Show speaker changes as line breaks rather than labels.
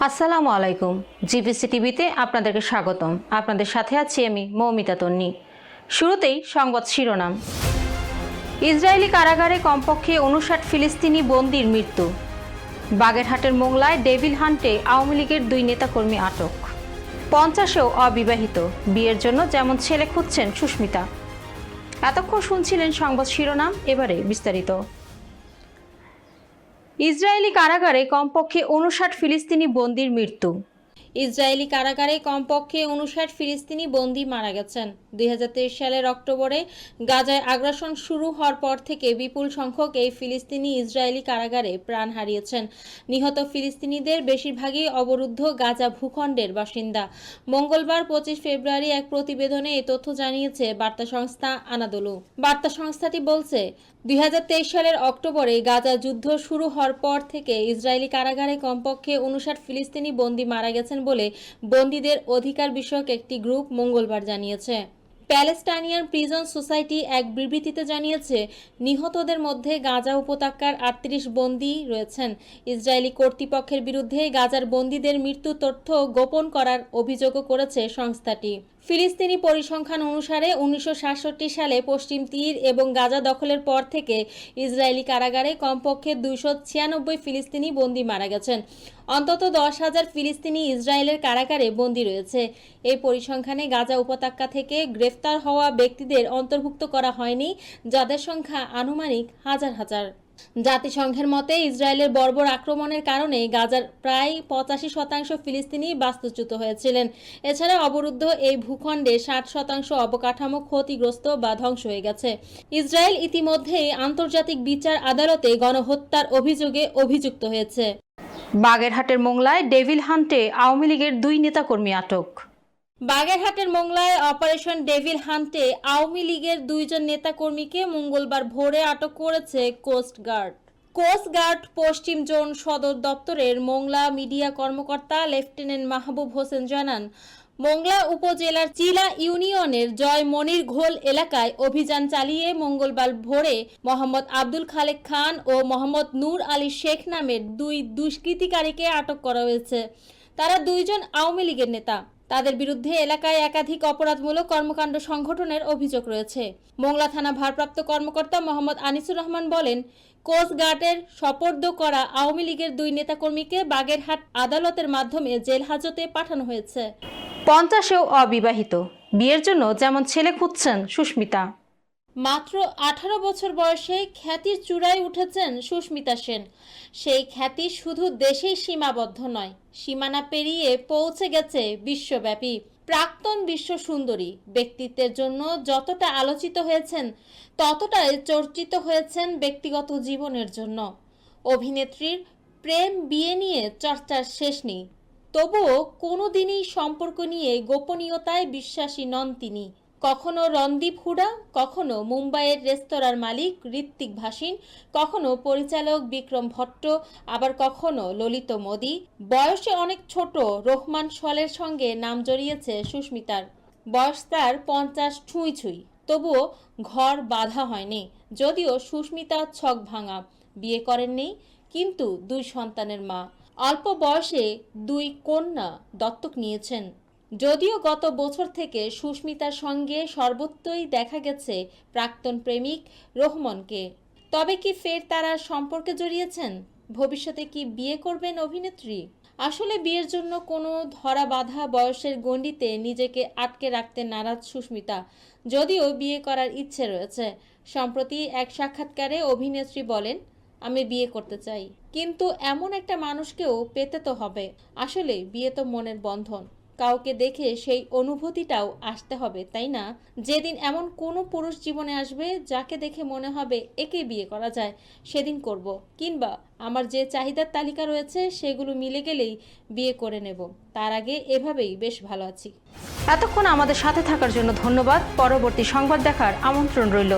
আসসালামু আলাইকুম। জিপিসি টিভিতে আপনাদেরকে স্বাগতম। আপনাদের সাথে আছি আমি মৌমিতা তন্নি। শুরুতেই সংবাদ শিরোনাম। ইসরায়েলি কারাগারে কমপক্ষে 59 ফিলিস্তিনি বন্দির মৃত্যু। বাগেরহাটের মোংলায় ডেভিল হান্টে আওয়ামী লীগের 2 নেতাকর্মী আটক। 50-এও অবিবাহিত, বিয়ের জন্য যেমন ছেলে খুঁজছেন সুস্মিতা। এতক্ষণ শুনছিলেন সংবাদ শিরোনাম, এবারে বিস্তারিত। ইসরায়েলি কারাগারে কমপক্ষে 59 ফিলিস্তিনি বন্দির মৃত্যু। ইসরায়েলি কারাগারে কমপক্ষে 59 ফিলিস্তিনি বন্দী মারা গেছেন। 2023 সালের অক্টোবরে গাজায় আগ্রাসন শুরু হওয়ার পর থেকে বিপুল সংখ্যক এই ফিলিস্তিনি ইসরায়েলি কারাগারে প্রাণ হারিয়েছেন। নিহত ফিলিস্তিনিদের বেশিরভাগই অবরুদ্ধ গাজা ভূখণ্ডের বাসিন্দা। মঙ্গলবার 25 ফেব্রুয়ারি এক প্রতিবেদনে এই তথ্য জানিয়েছে বার্তা সংস্থা আনাদোলু। বার্তা সংস্থাটি বলছে, 2023 সালের অক্টোবরে গাজা যুদ্ধ শুরু হওয়ার পর থেকে ইসরায়েলি কারাগারে কমপক্ষে 59 ফিলিস্তিনি বন্দী মারা গেছেন বলে বন্দীদের অধিকার বিষয়ক একটি গ্রুপ মঙ্গলবার জানিয়েছে। প্যালেস্টাইনিয়ান প্রিজন সোসাইটি এক বিবৃতিতে জানিয়েছে, নিহতদের মধ্যে গাজা উপত্যকার 38 বন্দী রয়েছেন। ইসরায়েলি কর্তৃপক্ষের বিরুদ্ধে গাজার বন্দীদের মৃত্যু তথ্য গোপন করার অভিযোগও করেছে সংস্থাটি। ফিলিস্তিনি পরিসংখ্যান অনুসারে 1967 সালে পশ্চিম তীর এবং গাজা দখলের পর থেকে ইসরায়েলি কারাগারে কমপক্ষে 296 ফিলিস্তিনি বন্দী মারা গেছেন। অন্তত 10,000 ফিলিস্তিনি ইসরায়েলের কারাগারে বন্দী রয়েছে। এই পরিসংখ্যানে গাজা উপত্যকা থেকে গ্রেফতার হওয়া ব্যক্তিদের অন্তর্ভুক্ত করা হয়নি, যাদের সংখ্যা আনুমানিক হাজার হাজার। জাতিসংঘের মতে ইসরায়েলের বর্বর আক্রমণের কারণে গাজার প্রায় 85% ফিলিস্তিনি বাস্তুচ্যুত হয়েছিলেন। এছাড়া অবরুদ্ধ এই ভূখণ্ডে 60% অবকাঠামো ক্ষতিগ্রস্ত বা ধ্বংস হয়ে গেছে। ইসরায়েল ইতিমধ্যেই আন্তর্জাতিক বিচার আদালতে গণহত্যার অভিযোগে অভিযুক্ত হয়েছে। বাগেরহাটের মোংলায় ডেভিল হান্টে আওয়ামী লীগের 2 নেতাকর্মী আটক। বাগেরহাটের মোংলায় অপারেশন ডেভিল হান্টে আওয়ামী লীগের 2 জন নেতাকর্মীকে মঙ্গলবার ভোরে আটক করেছে কোস্টগার্ড। কোস্টগার্ড পশ্চিম জোন সদর দপ্তরের মোংলা মিডিয়া কর্মকর্তা লেফটেন্যান্ট মাহবুব হোসেন জানান, মোংলা উপজেলার চিলা ইউনিয়নের জয় মনির ঘোল এলাকায় অভিযান চালিয়ে মঙ্গলবার ভোরে মোহাম্মদ আব্দুল খালেক খান ও মোহাম্মদ নূর আলী শেখ নামের 2 দুষ্কৃতিকারীকে আটক করা হয়েছে। তারা 2 জন আওয়ামী লীগের নেতা। তাদের বিরুদ্ধে এলাকায় একাধিক অপরাধমূলক কর্মকাণ্ড সংঘটনের অভিযোগ রয়েছে। মোংলা থানা ভারপ্রাপ্ত কর্মকর্তা মোহাম্মদ আনিসুর রহমান বলেন, কোস্টগার্ডের সোপর্দ করা আওয়ামী লীগের 2 নেতাকর্মীকে বাগেরহাট আদালতের মাধ্যমে জেল হাজতে পাঠানো হয়েছে। 50-এও অবিবাহিত, বিয়ের জন্য যেমন ছেলে খুঁজছেন সুস্মিতা। মাত্র 18 বছর বয়সে খ্যাতির চূড়ায় উঠেছেন সুস্মিতা সেন। সেই খ্যাতি শুধু দেশেই সীমাবদ্ধ নয়, সীমানা পেরিয়ে পৌঁছে গেছে বিশ্বব্যাপী। প্রাক্তন বিশ্ব সুন্দরী ব্যক্তিত্বের জন্য যতটা আলোচিত হয়েছেন, ততটাই চর্চিত হয়েছেন ব্যক্তিগত জীবনের জন্য। অভিনেত্রীর প্রেম বিয়ে নিয়ে চর্চার শেষ নেই, তবুও কোনোদিনই সম্পর্ক নিয়ে গোপনীয়তায় বিশ্বাসী নন তিনি। কখনো রণদীপ হুডা, কখনো মুম্বাইয়ের রেস্তোরাঁর মালিক ঋত্বিক ভাসিন, কখনো পরিচালক বিক্রম ভট্ট, আবার কখনো ললিত মোদি। বয়সে অনেক ছোট রহমান সলের সঙ্গে নাম জড়িয়েছে সুস্মিতার। বয়স তার 50 ছুঁই ছুঁই, তবুও ঘর বাঁধা হয়নি। যদিও সুস্মিতা ছক ভাঙা, বিয়ে করেননি, কিন্তু 2 সন্তানের মা। অল্প বয়সে 2 কন্যা দত্তক নিয়েছেন। যদিও গত বছর থেকে সুস্মিতার সঙ্গে সর্বত্রই দেখা গেছে প্রাক্তন প্রেমিক রহমানকে। তবে কি ফের তারা সম্পর্কে জড়িয়েছেন? ভবিষ্যতে কি বিয়ে করবেন অভিনেত্রী? আসলে বিয়ের জন্য কোনো ধরা বাঁধা বয়সের গণ্ডিতে নিজেকে আটকে রাখতে নারাজ সুস্মিতা, যদিও বিয়ে করার ইচ্ছে রয়েছে। সম্প্রতি এক সাক্ষাৎকারে অভিনেত্রী বলেন, আমি বিয়ে করতে চাই, কিন্তু এমন একটা মানুষকেও পেতে তো হবে। আসলে বিয়ে তো মনের বন্ধন, কাউকে দেখে সেই অনুভূতিটাও আসতে হবে, তাই না? যেদিন এমন কোনো পুরুষ জীবনে আসবে যাকে দেখে মনে হবে একে বিয়ে করা যায়, সেদিন করব। কিংবা আমার যে চাহিদার তালিকা রয়েছে সেগুলো মিলে গেলেই বিয়ে করে নেব। তার আগে এভাবেই বেশ ভালো আছি। এতক্ষণ আমাদের সাথে থাকার জন্য ধন্যবাদ। পরবর্তী সংবাদ দেখার আমন্ত্রণ রইল।